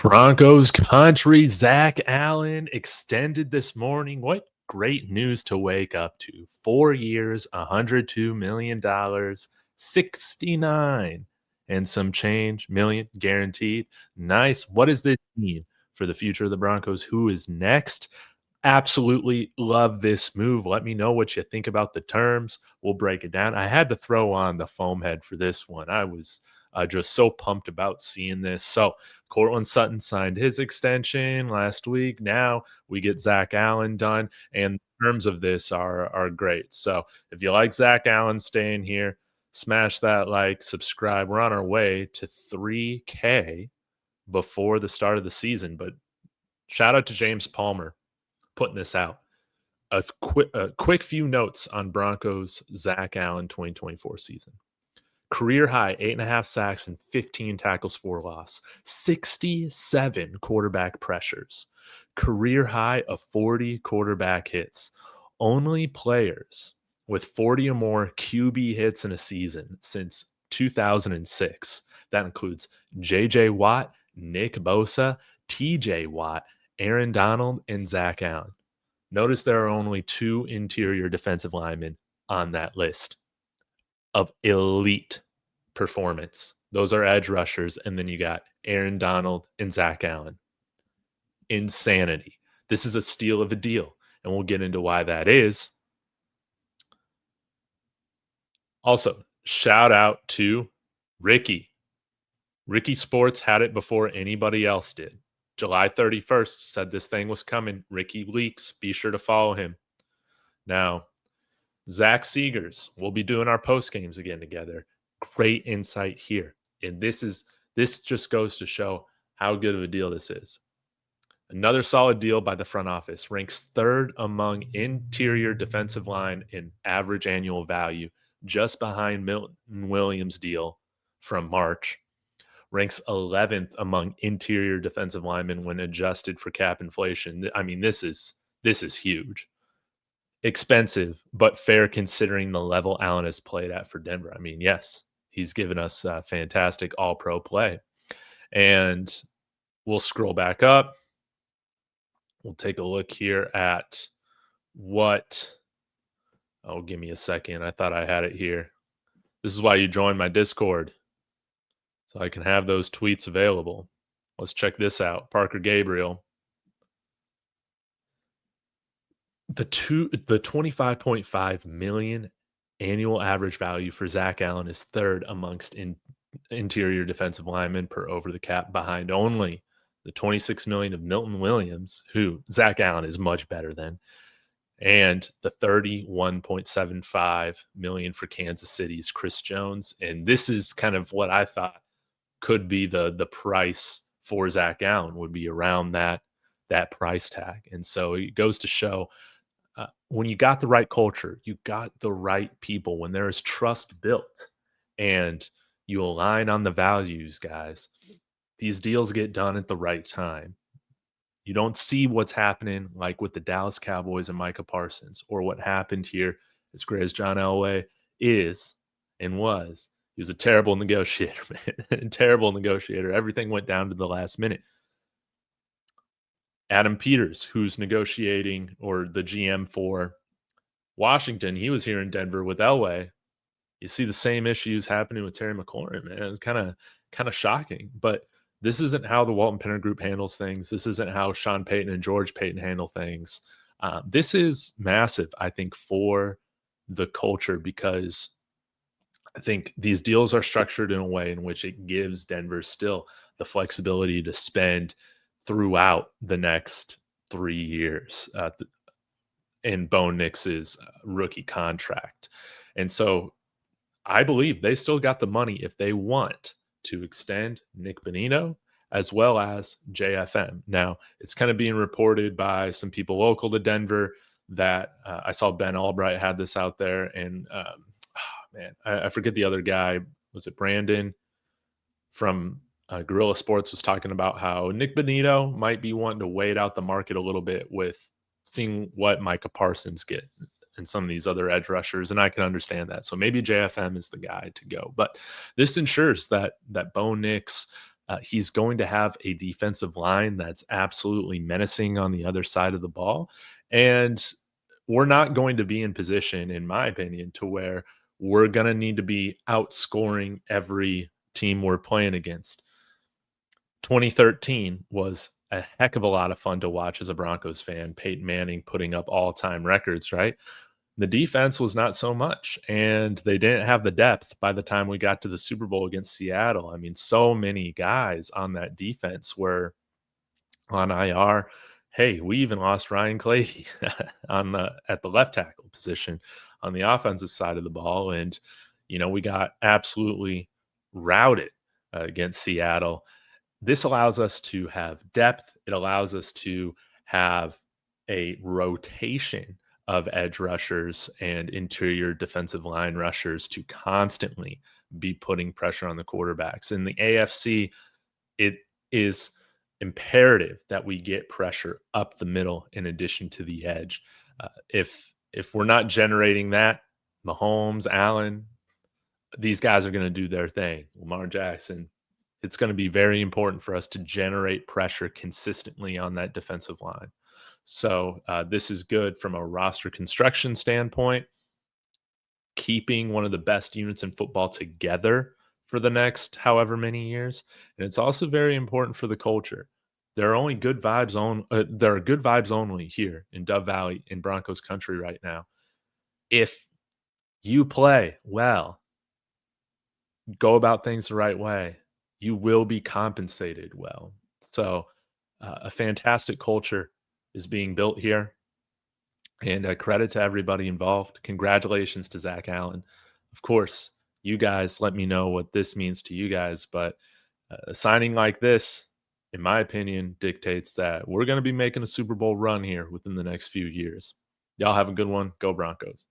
Broncos country, Zack Allen extended this morning. What great news to wake up to. 4 years, $102 million, 69 and some change million guaranteed. Nice. What does this mean for the future of the Broncos? Who is next? Absolutely love this move. Let me know what you think about the terms. We'll break it down. I had to throw on the foam head for this one. I was just so pumped about seeing this. So, Cortland Sutton signed his extension last week. Now we get Zack Allen done, and the terms of this are great. So, if you like Zack Allen staying here, smash that like, subscribe. We're on our way to 3K before the start of the season. But shout out to James Palmer putting this out. A quick few notes on Broncos Zack Allen 2024 season. Career high 8.5 sacks and 15 tackles for loss, 67 quarterback pressures, career high of 40 quarterback hits. Only players with 40 or more QB hits in a season since 2006. That includes J.J. Watt, Nick Bosa, T.J. Watt, Aaron Donald, and Zack Allen. Notice there are only 2 interior defensive linemen on that list of elite performance. Those are edge rushers, and then you got Aaron Donald and Zack Allen. Insanity. This is a steal of a deal, and we'll get into why that is. Also, shout out to Ricky. Ricky Sports had it before anybody else did. July 31st said this thing was coming. Ricky Leaks. Be sure to follow him. Now, Zach Seegers, we'll be doing our post games again together. Great insight here. And this just goes to show how good of a deal this is. Another solid deal by the front office. Ranks 3rd among interior defensive line in average annual value, just behind Milton Williams' deal from March. Ranks 11th among interior defensive linemen when adjusted for cap inflation. I mean, this is huge. Expensive, but fair considering the level Allen has played at for Denver. I mean, yes, he's given us fantastic all-pro play. And we'll scroll back up. We'll take a look here at what – oh, give me a second. I thought I had it here. This is why you join my Discord, so I can have those tweets available. Let's check this out. Parker Gabriel. The 25.5 million annual average value for Zack Allen is 3rd amongst interior defensive linemen per over the cap, behind only the 26 million of Milton Williams, who Zack Allen is much better than, and the 31.75 million for Kansas City's Chris Jones. And this is kind of what I thought could be the price for Zack Allen, would be around that price tag. And so it goes to show, when you got the right culture, you got the right people, when there is trust built and you align on the values, guys, these deals get done at the right time. You don't see what's happening like with the Dallas Cowboys and Micah Parsons, or what happened here, as great as John Elway is and was. He was a terrible negotiator, man. Terrible negotiator. Everything went down to the last minute. Adam Peters, who's negotiating, or the GM for Washington, he was here in Denver with Elway. You see the same issues happening with Terry McLaurin, man. It's kind of shocking. But this isn't how the Walton Penner Group handles things. This isn't how Sean Payton and George Payton handle things. This is massive, I think, for the culture, because I think these deals are structured in a way in which it gives Denver still the flexibility to spend throughout the next 3 years in Bo Nix's rookie contract. And so I believe they still got the money if they want to extend Nick Bonitto as well as JFM. Now, it's kind of being reported by some people local to Denver that I saw Ben Albright had this out there, and I forget the other guy. Was it Brandon from Guerrilla Sports was talking about how Nick Bonitto might be wanting to wait out the market a little bit with seeing what Micah Parsons get and some of these other edge rushers, and I can understand that. So maybe JFM is the guy to go. But this ensures that Bo Nix He's going to have a defensive line that's absolutely menacing on the other side of the ball. And we're not going to be in position, in my opinion, to where we're going to need to be outscoring every team we're playing against. 2013 was a heck of a lot of fun to watch as a Broncos fan. Peyton Manning putting up all time records, right? The defense was not so much, and they didn't have the depth by the time we got to the Super Bowl against Seattle. I mean, so many guys on that defense were on IR. Hey, we even lost Ryan Clady on the at the left tackle position on the offensive side of the ball, and we got absolutely routed against Seattle. This allows us to have depth. It allows us to have a rotation of edge rushers and interior defensive line rushers to constantly be putting pressure on the quarterbacks. In the AFC, it is imperative that we get pressure up the middle in addition to the edge. If we're not generating that, Mahomes, Allen, these guys are going to do their thing. Lamar Jackson, it's going to be very important for us to generate pressure consistently on that defensive line. So this is good from a roster construction standpoint, keeping one of the best units in football together for the next however many years. And it's also very important for the culture. There are only good vibes on. There are good vibes only here in Dove Valley in Broncos country right now. If you play well, go about things the right way, you will be compensated well. So, a fantastic culture is being built here, and credit to everybody involved. Congratulations to Zack Allen. Of course, you guys let me know what this means to you guys, but a signing like this, in my opinion, dictates that we're going to be making a Super Bowl run here within the next few years. Y'all have a good one. Go Broncos.